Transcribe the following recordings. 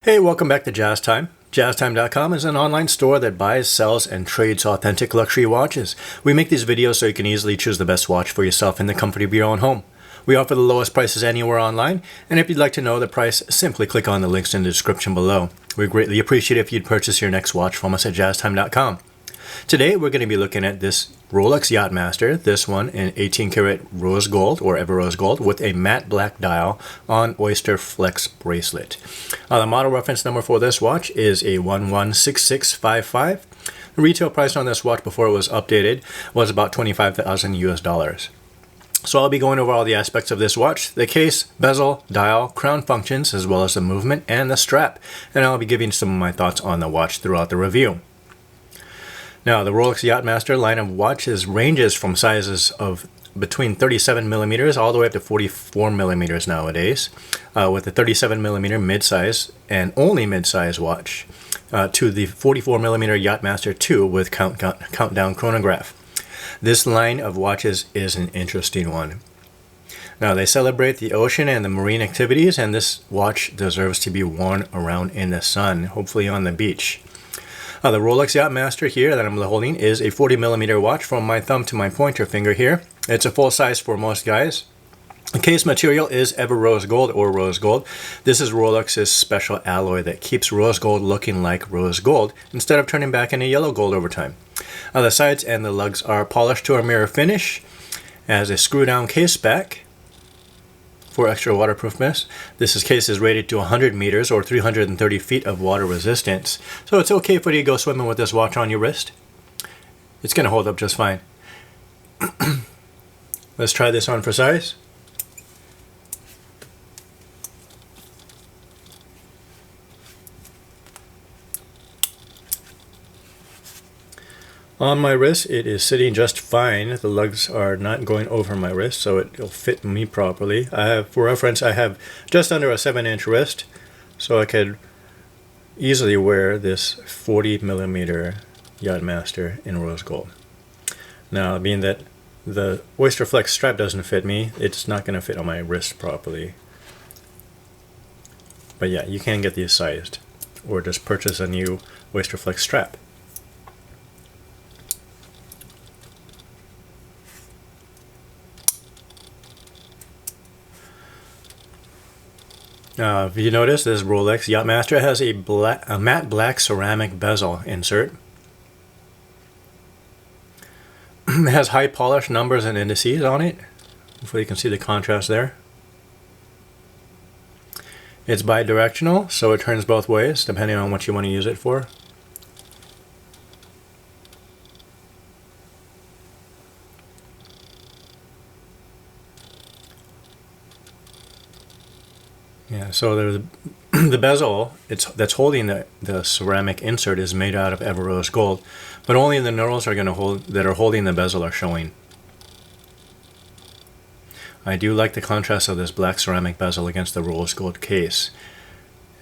Hey, welcome back to Jazz Time. JazzTime.com is an online store that buys, sells, and trades authentic luxury watches. We make these videos so you can easily choose the best watch for yourself in the comfort of your own home. We offer the lowest prices anywhere online, and if you'd like to know the price, simply click on the links in the description below. We greatly appreciate it if you'd purchase your next watch from us at JazzTime.com. Today we're going to be looking at this Rolex Yacht-Master, this one in 18 karat rose gold or ever rose gold with a matte black dial on Oysterflex bracelet. The model reference number for this watch is a 116655. The retail price on this watch before it was updated was about $25,000 US. So I'll be going over all the aspects of this watch, the case, bezel, dial, crown functions, as well as the movement and the strap. And I'll be giving some of my thoughts on the watch throughout the review. Now, the Rolex Yacht-Master line of watches ranges from sizes of between 37 millimeters all the way up to 44 millimeters nowadays, with the 37 millimeter mid-size and only mid-size watch, to the 44 millimeter Yacht-Master 2 with countdown chronograph. This line of watches is an interesting one. Now, they celebrate the ocean and the marine activities, and this watch deserves to be worn around in the sun, hopefully on the beach. The Rolex Yacht-Master here that I'm holding is a 40 millimeter watch from my thumb to my pointer finger here. It's a full size for most guys. The case material is ever rose gold or rose gold. This is Rolex's special alloy that keeps rose gold looking like rose gold instead of turning back into yellow gold over time. The sides and the lugs are polished to a mirror finish. As a screw down case back for extra waterproofness. This case is rated to 100 meters or 330 feet of water resistance. So it's okay for you to go swimming with this watch on your wrist. It's going to hold up just fine. Let's try this on for size. On my wrist, it is sitting just fine. The lugs are not going over my wrist, so it'll fit me properly. For reference, I have just under a 7-inch wrist, so I could easily wear this 40 millimeter Yacht-Master in rose gold. Now, being that the Oysterflex strap doesn't fit me, it's not going to fit on my wrist properly. But yeah, you can get these sized, or just purchase a new Oysterflex strap. If you notice, this Rolex Yacht-Master has a matte black ceramic bezel insert. It has high polish numbers and indices on it. Hopefully you can see the contrast there. It's bi-directional, so it turns both ways depending on what you want to use it for. Yeah, so the bezel that's holding the ceramic insert is made out of ever rose gold, but only the knurls that are holding the bezel are showing. I do like the contrast of this black ceramic bezel against the rose gold case.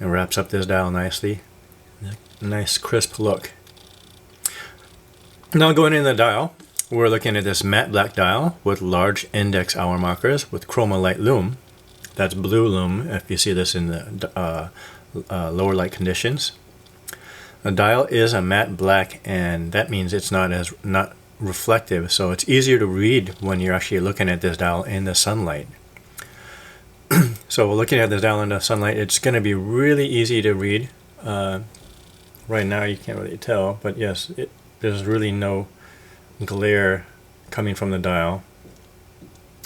It wraps up this dial nicely. Nice crisp look. Now going in the dial, we're looking at this matte black dial with large index hour markers with chroma light lume. That's blue lume if you see this in the lower light conditions. The dial is a matte black, and that means it's not reflective, so it's easier to read when you're actually looking at this dial in the sunlight. So looking at this dial in the sunlight, it's going to be really easy to read. Right now you can't really tell, but yes, there's really no glare coming from the dial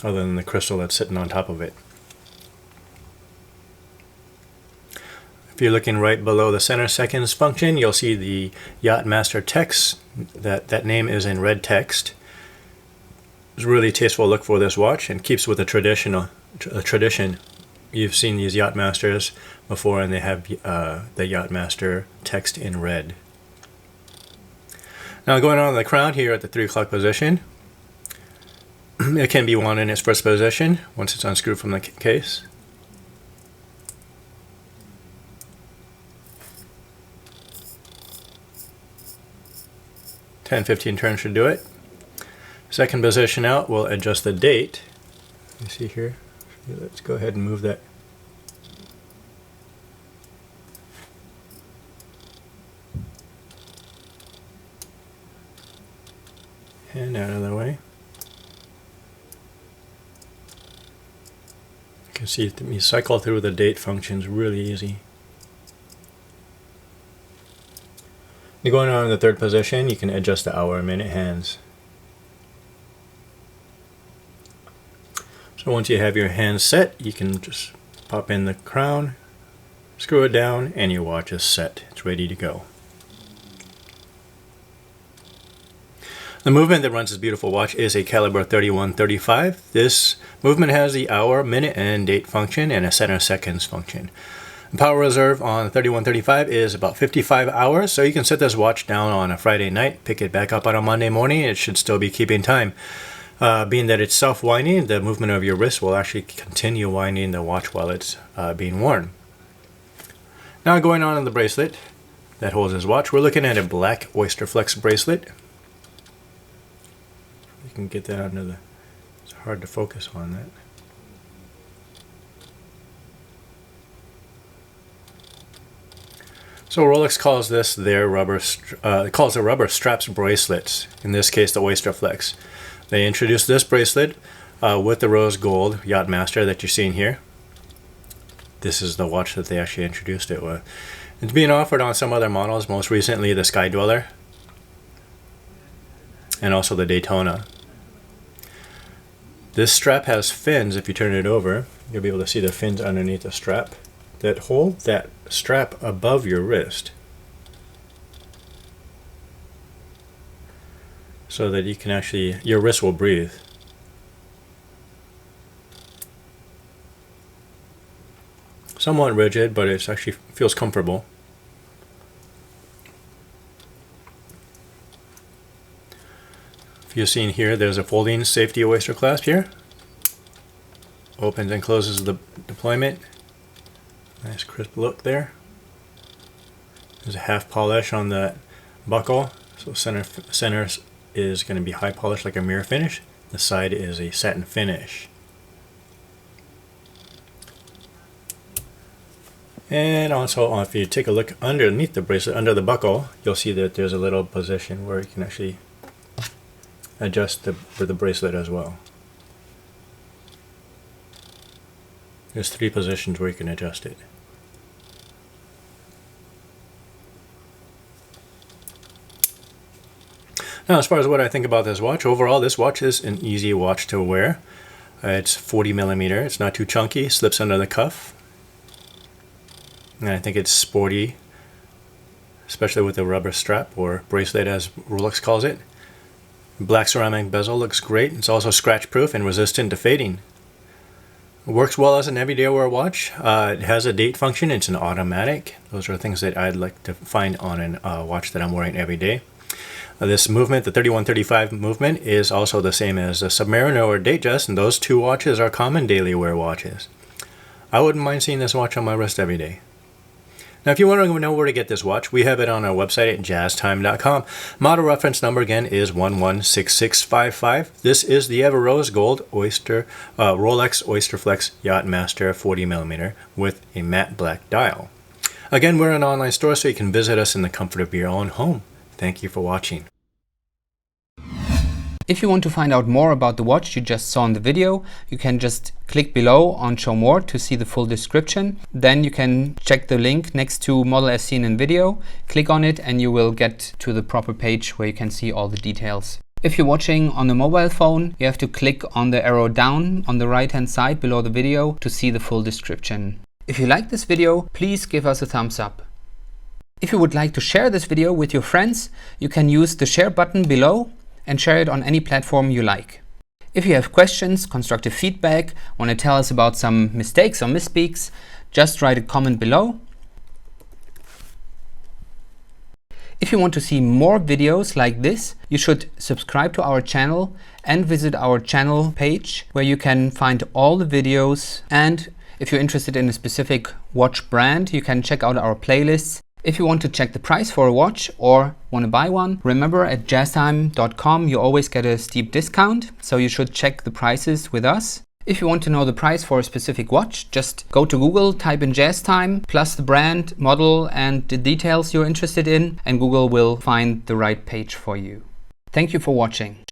other than the crystal that's sitting on top of it. If you're looking right below the center seconds function, you'll see the Yacht-Master text. That name is in red text. It's a really tasteful look for this watch and keeps with a tradition. You've seen these Yacht-Masters before, and they have the Yacht-Master text in red. Now going on the crown here at the 3 o'clock position, it can be worn in its first position once it's unscrewed from the case. 10-15 turns should do it. Second position out, we'll adjust the date. You see here? Let's go ahead and move that And out of the way. You can see you cycle through the date functions really easy. You're going on in the third position, you can adjust the hour, minute, hands. So once you have your hands set, you can just pop in the crown, screw it down, and your watch is set. It's ready to go. The movement that runs this beautiful watch is a caliber 3135. This movement has the hour, minute, and date function and a center seconds function. The power reserve on 3135 is about 55 hours, so you can set this watch down on a Friday night, pick it back up on a Monday morning, and it should still be keeping time. Being that it's self-winding, the movement of your wrist will actually continue winding the watch while it's being worn. Now going on in the bracelet that holds this watch, we're looking at a black Oysterflex bracelet. You can get that under the, it's hard to focus on that. So Rolex calls this their rubber straps bracelets, in this case the Oysterflex. They introduced this bracelet with the rose gold Yacht-Master that you're seeing here. This is the watch that they actually introduced it with. It's being offered on some other models, most recently the Sky Dweller and also the Daytona. This strap has fins. If you turn it over, you'll be able to see the fins underneath the strap that hold that strap above your wrist, so that you can actually, your wrist will breathe. Somewhat rigid, but it actually feels comfortable. If you've seen here, there's a folding safety Oyster clasp here. Opens and closes the deployment. Nice crisp look there. There's a half polish on the buckle, so center is going to be high polish like a mirror finish. The side is a satin finish. And also, if you take a look underneath the bracelet, under the buckle, you'll see that there's a little position where you can actually adjust the bracelet as well. There's 3 positions where you can adjust it. Now, as far as what I think about this watch, overall this watch is an easy watch to wear. It's 40mm, it's not too chunky, slips under the cuff. And I think it's sporty, especially with the rubber strap or bracelet as Rolex calls it. Black ceramic bezel looks great. It's also scratch proof and resistant to fading. It works well as an everyday wear watch. It has a date function. It's an automatic. Those are things that I'd like to find on a watch that I'm wearing every day. This movement, the 3135 movement, is also the same as the Submariner or Datejust, and those 2 watches are common daily wear watches. I wouldn't mind seeing this watch on my wrist every day. Now, if you want to know where to get this watch, we have it on our website at jazztime.com. Model reference number again is 116655. This is the Ever Rose Gold Rolex Oysterflex Yacht-Master 40mm with a matte black dial. Again, we're an online store, so you can visit us in the comfort of your own home. Thank you for watching. If you want to find out more about the watch you just saw in the video, you can just click below on Show More to see the full description. Then you can check the link next to model as seen in video, click on it, and you will get to the proper page where you can see all the details. If you're watching on a mobile phone, you have to click on the arrow down on the right hand side below the video to see the full description. If you like this video, please give us a thumbs up. If you would like to share this video with your friends, you can use the share button below and share it on any platform you like. If you have questions, constructive feedback, want to tell us about some mistakes or misspeaks, just write a comment below. If you want to see more videos like this, you should subscribe to our channel and visit our channel page where you can find all the videos. And if you're interested in a specific watch brand, you can check out our playlists. If you want to check the price for a watch or want to buy one, remember at jazztime.com you always get a steep discount, so you should check the prices with us. If you want to know the price for a specific watch, just go to Google, type in JazzTime, plus the brand, model and the details you're interested in, and Google will find the right page for you. Thank you for watching.